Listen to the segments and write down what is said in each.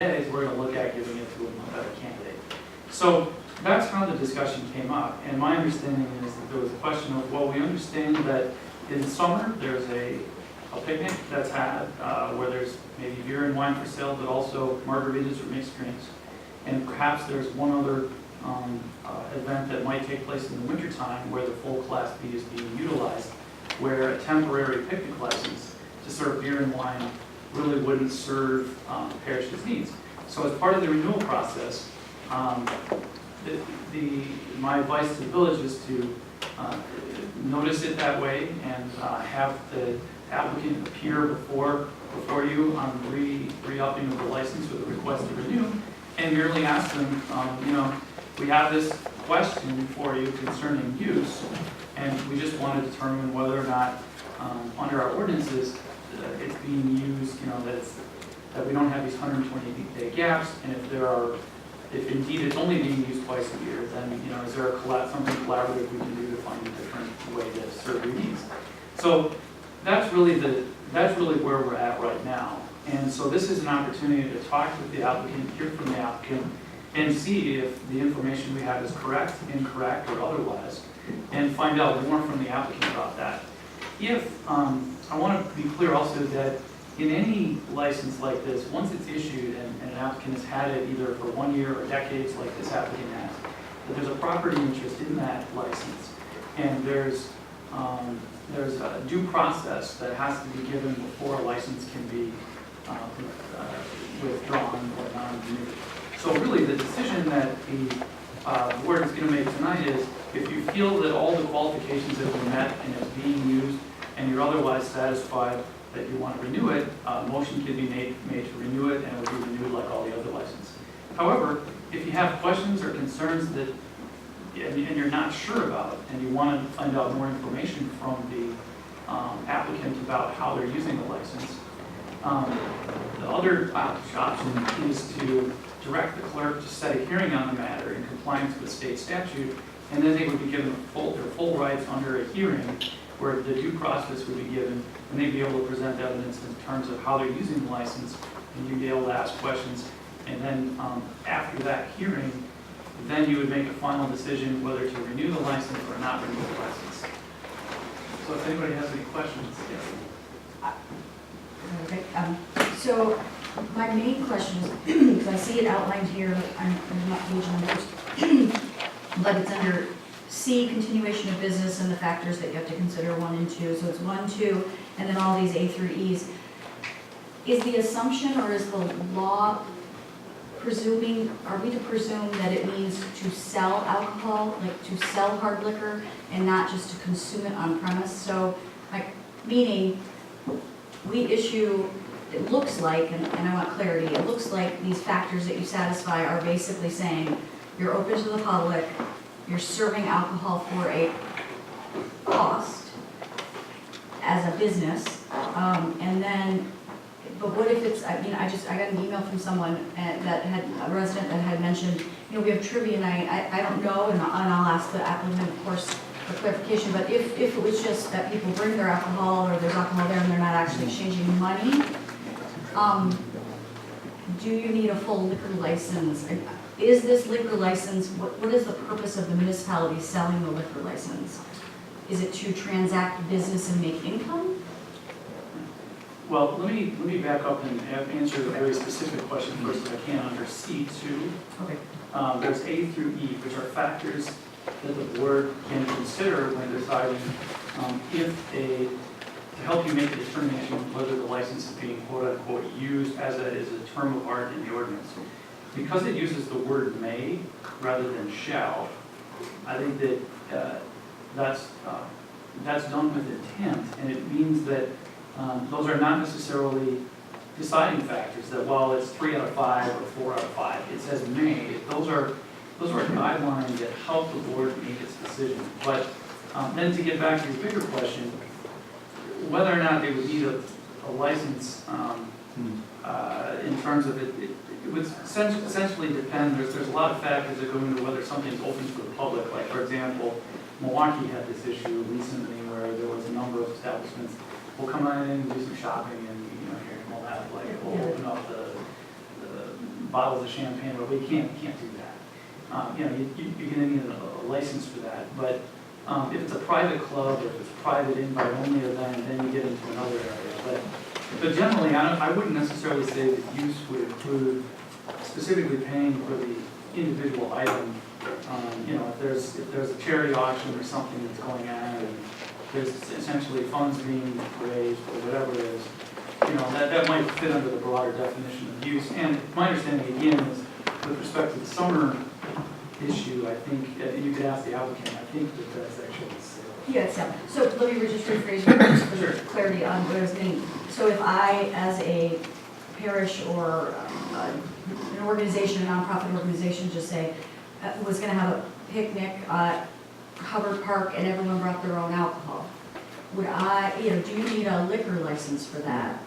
is we're going to look at giving it to a better candidate. So that's how the discussion came up. And my understanding is that there was a question of, well, we understand that in summer there's a picnic that's had where there's maybe beer and wine for sale, but also margaritas or mixed drinks. And perhaps there's one other event that might take place in the wintertime where the full Class B is being utilized, where a temporary picnic license to serve beer and wine really wouldn't serve the parish's needs. So as part of the renewal process, my advice to the village is to notice it that way and have the applicant appear before you on re-upping of the license with a request to renew, and merely ask them, we have this question for you concerning use, and we just want to determine whether or not under our ordinances it's being used, that we don't have these 120-day gaps, and if indeed it's only being used twice a year, then is there something collaborative we can do to find a different way to serve your needs? So that's really where we're at right now. And so this is an opportunity to talk with the applicant, hear from the applicant, and see if the information we have is correct, incorrect, or otherwise, and find out more from the applicant about that. I want to be clear also that in any license like this, once it's issued and an applicant has had it either for 1 year or decades like this applicant has, that there's a property interest in that license. And there's a due process that has to be given before a license can be withdrawn or non-renewed. So really the decision that the board is going to make tonight is, if you feel that all the qualifications have been met and it's being used and you're otherwise satisfied that you want to renew it, a motion can be made to renew it, and it will be renewed like all the other licenses. However, if you have questions or concerns that and you're not sure about, and you want to find out more information from the applicant about how they're using the license, the other option is to direct the clerk to set a hearing on the matter in compliance with state statute, and then they would be given their full rights under a hearing where the due process would be given, and they'd be able to present evidence in terms of how they're using the license, and you'd be able to ask questions. And then after that hearing, then you would make a final decision whether to renew the license or not renew the license. So if anybody has any questions, yes. Okay. So my main question is, because I see it outlined here, I'm not page numbers, but it's under C, continuation of business and the factors that you have to consider 1 and 2. So it's 1, 2, and then all these A through E's. Is the assumption, or is the law presuming, are we to presume that it means to sell alcohol, like to sell hard liquor, and not just to consume it on premise? So, meaning, we issue, it looks like, and I want clarity, it looks like these factors that you satisfy are basically saying you're open to the public, you're serving alcohol for a cost as a business, and then, but what if it's, I got an email from someone that had, a resident that had mentioned, we have trivia night, I don't know, and I'll ask the applicant, of course, for clarification, but if it was just that people bring their alcohol, or there's alcohol there and they're not actually exchanging money, do you need a full liquor license? Is this liquor license, what is the purpose of the municipality selling the liquor license? Is it to transact business and make income? Well, let me back up and answer a very specific question first if I can under C2. Okay. There's A through E, which are factors that the board can consider when deciding to help you make a determination whether the license is being quote-unquote used as a term of art in the ordinance. Because it uses the word may rather than shall, I think that that's done with intent, and it means that those are not necessarily deciding factors, that while it's 3 out of 5 or 4 out of 5, it says may. Those are guidelines that help the board make its decision. But then to get back to your bigger question, whether or not they would need a license in terms of it would essentially depend. There's a lot of factors that go into whether something's open to the public. Like, for example, Milwaukee had this issue recently where there was a number of establishments will come in and do some shopping, and here we'll have we'll open up the bottles of champagne, but we can't do that. You know, you're gonna need a license for that, but if it's a private club, or if it's a private invite-only event, then you get into another area. But generally, I wouldn't necessarily say that use would include specifically paying for the individual item. You know, if there's a charity auction or something that's going on, and there's essentially funds being raised, or whatever it is, you know, that might fit under the broader definition of use. And my understanding, again, is with respect to the summer issue, I think, and you could ask the applicant, I think that that's actually a sale. Yeah, it's sale. So let me just rephrase just for Sure. clarity on what I was getting. So if I, as a parish or an organization, a nonprofit organization, just say, was gonna have a picnic at Hubbard Park and everyone brought their own alcohol, would I, you know, do you need a liquor license for that?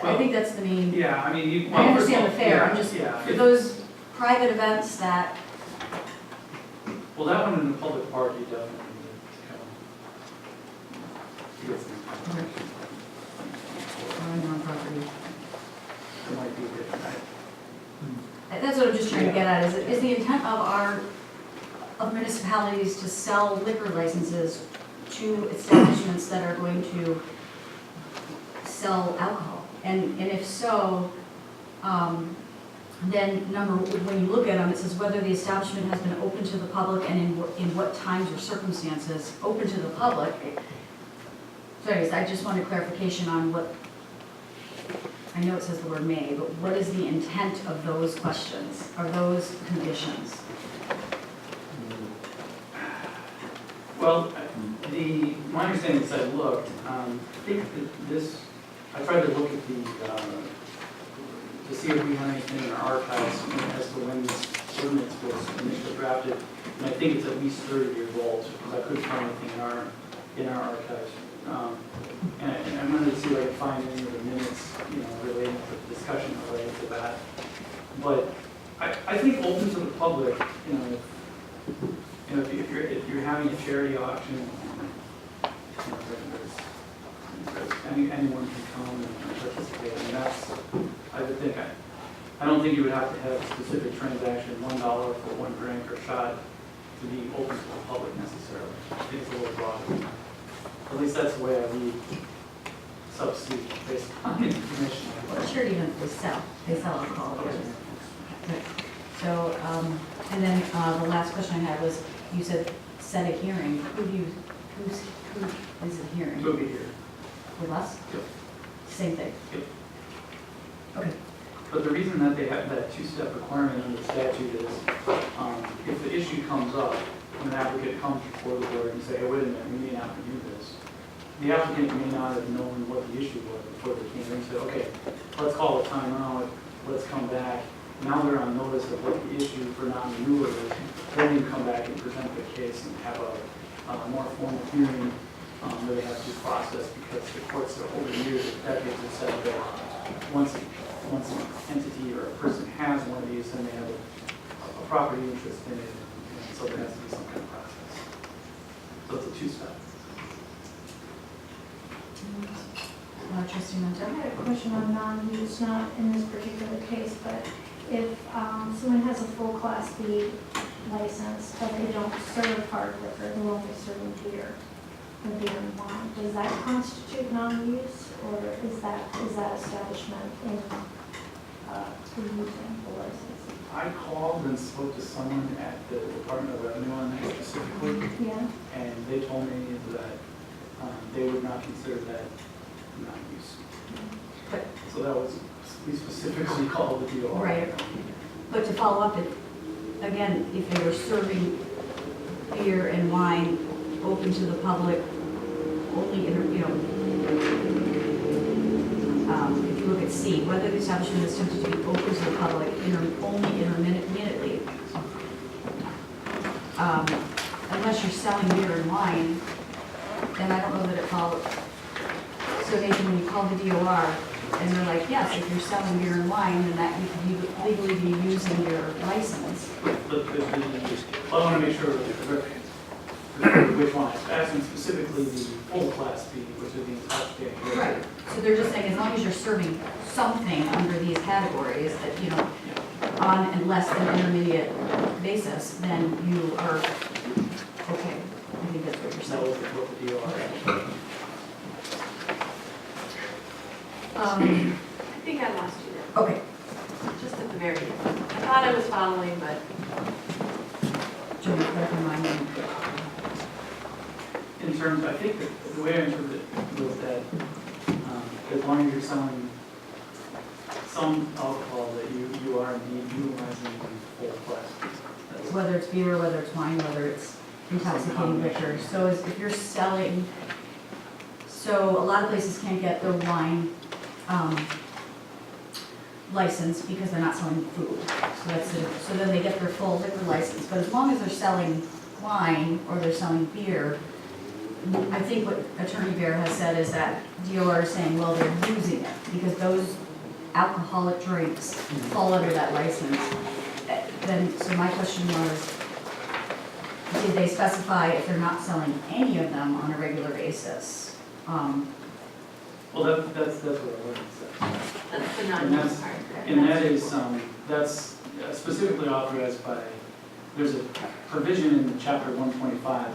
I think that's the main. Yeah, I mean, I understand the fair, I'm just, yeah, for those private events that, well, that one in the public park, you definitely need to get some. on property. It might be different. That's what I'm just trying to get at, is the intent of municipalities to sell liquor licenses to establishments that are going to sell alcohol? And if so, then when you look at them, it says whether the establishment has been open to the public and in what times or circumstances open to the public. So anyways, I just wanted clarification on what, I know it says the word may, but what is the intent of those questions, or those conditions? Well, my understanding is I looked, I think that this, I tried to look at to see if we had anything in our archives as to when this ordinance was initially drafted. And I think it's at least 30 years old, because I couldn't find anything in our archives. And I wanted to see if I could find any of the minutes, you know, relating to the discussion related to that. But I think open to the public, you know, if you're having a charity auction, you know, anyone can come and participate. And that's, I would think, I don't think you would have to have a specific transaction, $1 for one drink or shot, to be open to the public necessarily. I think it's a little broader. At least that's the way I read substitute based on information. Well, charity events, they sell alcohol. Okay. So, and then the last question I had was, you said set a hearing. Who is the hearing? It would be here. With us? Yep. Same thing? Yep. Okay. But the reason that they have that two-step requirement under the statute is if the issue comes up, when an applicant comes before the board and say, hey, wait a minute, we may not renew this, the applicant may not have known what the issue was before they came in and said, okay, let's call a timeout, let's come back. Now they're on notice of what the issue for non-renewal is. Then you come back and present the case and have a more formal hearing where they have due process, because the courts over the years, decades have said that once an entity or a person has one of these, then they have a property interest in it, and so there has to be some kind of process. So it's a two-step. Trustee Mento? I had a question on non-use, not in this particular case, but if someone has a full Class B license, but they don't serve hard liquor, they're only serving beer and wine, does that constitute non-use, or is that establishment in using the license? I called and spoke to someone at the Department of Revenue on that specifically, Yeah. and they told me that they would not consider that non-use. But, So that was, we specifically called the DOR. right. But to follow up, again, if they were serving beer and wine open to the public, only, if you look at C, whether the establishment is attempted to be open to the public only intermittently, unless you're selling beer and wine, then I don't know that it follows. So Nathan, when you call the DOR, and they're like, yes, if you're selling beer and wine, then that you could legally be using your license. But I want to make sure that which one. I was asking specifically the full class B, which is the intoxicating. Right, so they're just saying, as long as you're serving something under these categories, that, you know, on and less than intermediate basis, then you are, okay, I think that's what you're That saying. was what the deal are. I think I lost you there, Okay, just at the very end. I thought I was following, but Jim, clarify my name. In terms, I think that the way I interpreted it was that as long as you're selling some alcohol, that you are indeed utilizing the full class. That's- Whether it's beer, whether it's wine, whether it's intoxicating liquor. So if you're selling, so a lot of places can't get their wine license because they're not selling food. So that's it. So then they get their full liquor license. But as long as they're selling wine or they're selling beer, I think what Attorney Bear has said is that DOR is saying, well, they're using it because those alcoholic drinks fall under that license. Then, so my question was, did they specify if they're not selling any of them on a regular basis? Well, that's what I wanted to say. that's the And non-use that's- part. And that is, that's specifically authorized by, there's a provision in chapter 125,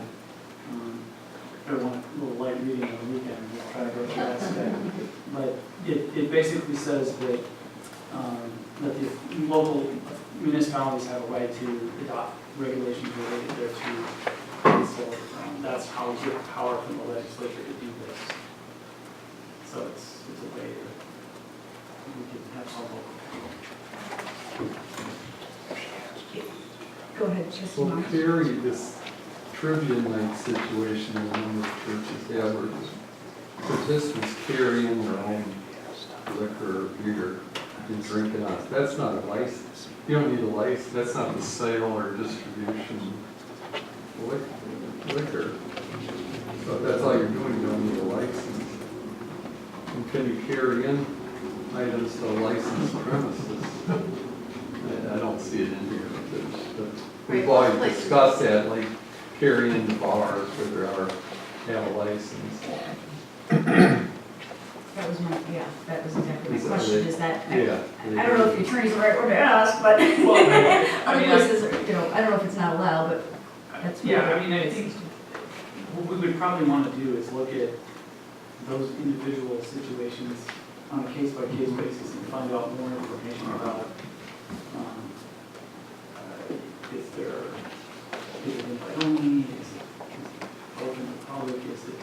I want a little light reading on the weekend, we'll try to go through that today. But it basically says that, that the local municipalities have a right to adopt regulations related thereto. And so that's how we get power from the legislature to do this. So it's a way that we can have some local Go ahead, just a Well, moment. Carrie, this trivia night situation in one of the churches, yeah, where participants carrying their own liquor or beer and drinking on it, that's not a license. You don't need a license, that's not the sale or distribution of liquor. So if that's all you're doing, you don't need a license. And can you carry in items to licensed premises? I don't see it in here, but we've Right, already places. discussed that, like carrying in bars where there have a license. That was my, yeah, that was exactly my Is that question, it? is that, Yeah. I don't know if the attorney's the right one to ask, but Well, I other mean, places, you know, I don't know if it's not allowed, but that's. Yeah, I mean, I think what we would probably want to do is look at those individual situations on a case-by-case basis and find out more information about if they're, is it invite only, is it open to the public, is it,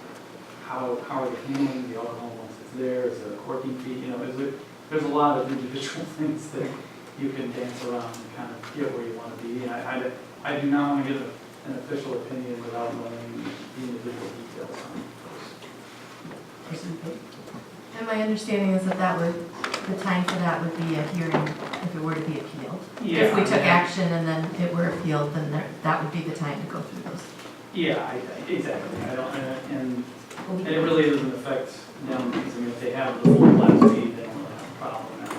how are they handling the alcohol once it's there, is it a corking fee, you know, there's a lot of individual things that you can dance around and kind of get where you want to be. And I do not want to give an official opinion without knowing the individual details on those. And my understanding is that the time for that would be a hearing if it were to be appealed. If we took action and then it were appealed, then that would be the time to go through those. Yeah, exactly. I don't, and it really doesn't affect them because I mean, if they have the full class B, they don't really have a problem now.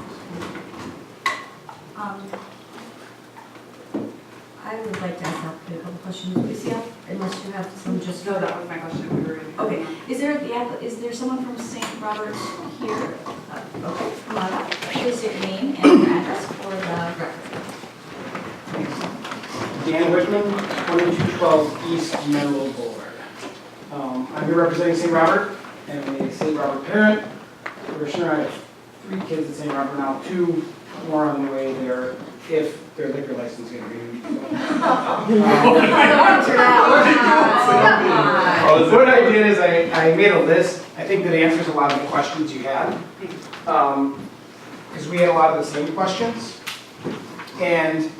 I would like to ask applicant a couple questions, Lucia, unless you have some just. No, that was my question, we were in. Okay, is there someone from St. Robert's here? Okay, come on up, please state your name and your address for the record. Dan Whitman, 2212 East Menlo Boulevard. I'm here representing St. Robert. I'm a St. Robert parent. Commissioner, I have 3 kids at St. Robert now, 2 more on the way there if their liquor license gets renewed. What I did is I made a list. I think that answers a lot of the questions you had. Because we had a lot of the same questions. And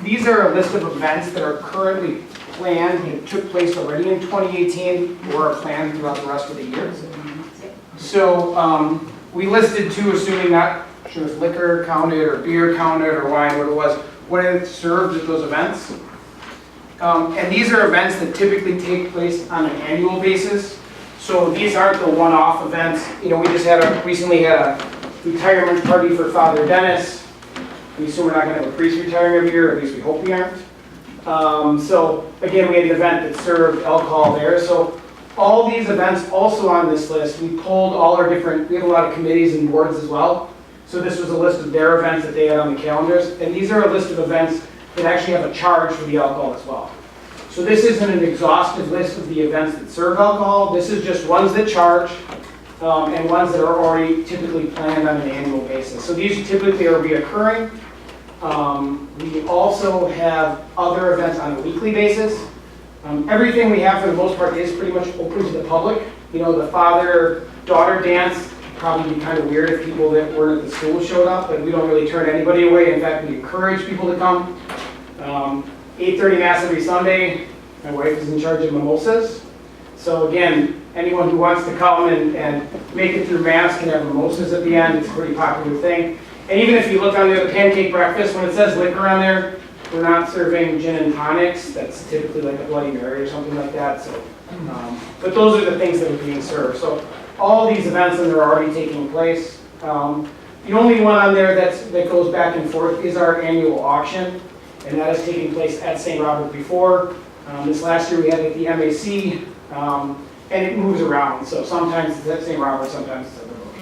these are a list of events that are currently planned and took place already in 2018 or are planned throughout the rest of the year. So we listed 2, assuming not sure if liquor counted or beer counted or wine, what it was, what it served at those events. And these are events that typically take place on an annual basis. So these aren't the one-off events. You know, we just recently had a retirement party for Father Dennis. We assume we're not going to have a priest retiring every year, or at least we hope we aren't. So again, we had an event that served alcohol there. So all these events also on this list, we pulled all our different, we have a lot of committees and boards as well. So this was a list of their events that they had on the calendars. And these are a list of events that actually have a charge for the alcohol as well. So this isn't an exhaustive list of the events that serve alcohol. This is just ones that charge and ones that are already typically planned on an annual basis. So these typically are reoccurring. We also have other events on a weekly basis. Everything we have for the most part is pretty much open to the public. You know, the father-daughter dance, probably be kind of weird if people that weren't at the school showed up, but we don't really turn anybody away. In fact, we encourage people to come. 8:30 Mass every Sunday. My wife is in charge of mimosas. So again, anyone who wants to come and make it through Mass can have mimosas at the end. It's a pretty popular thing. And even if you look on there, the pancake breakfast, when it says liquor on there, we're not serving gin and tonics. That's typically like a Bloody Mary or something like that. So, but those are the things that are being served. So all these events that are already taking place. The only one on there that goes back and forth is our annual auction, and that is taking place at St. Robert before. This last year we had it at the MAC, and it moves around. So sometimes it's at St. Robert, sometimes it's at the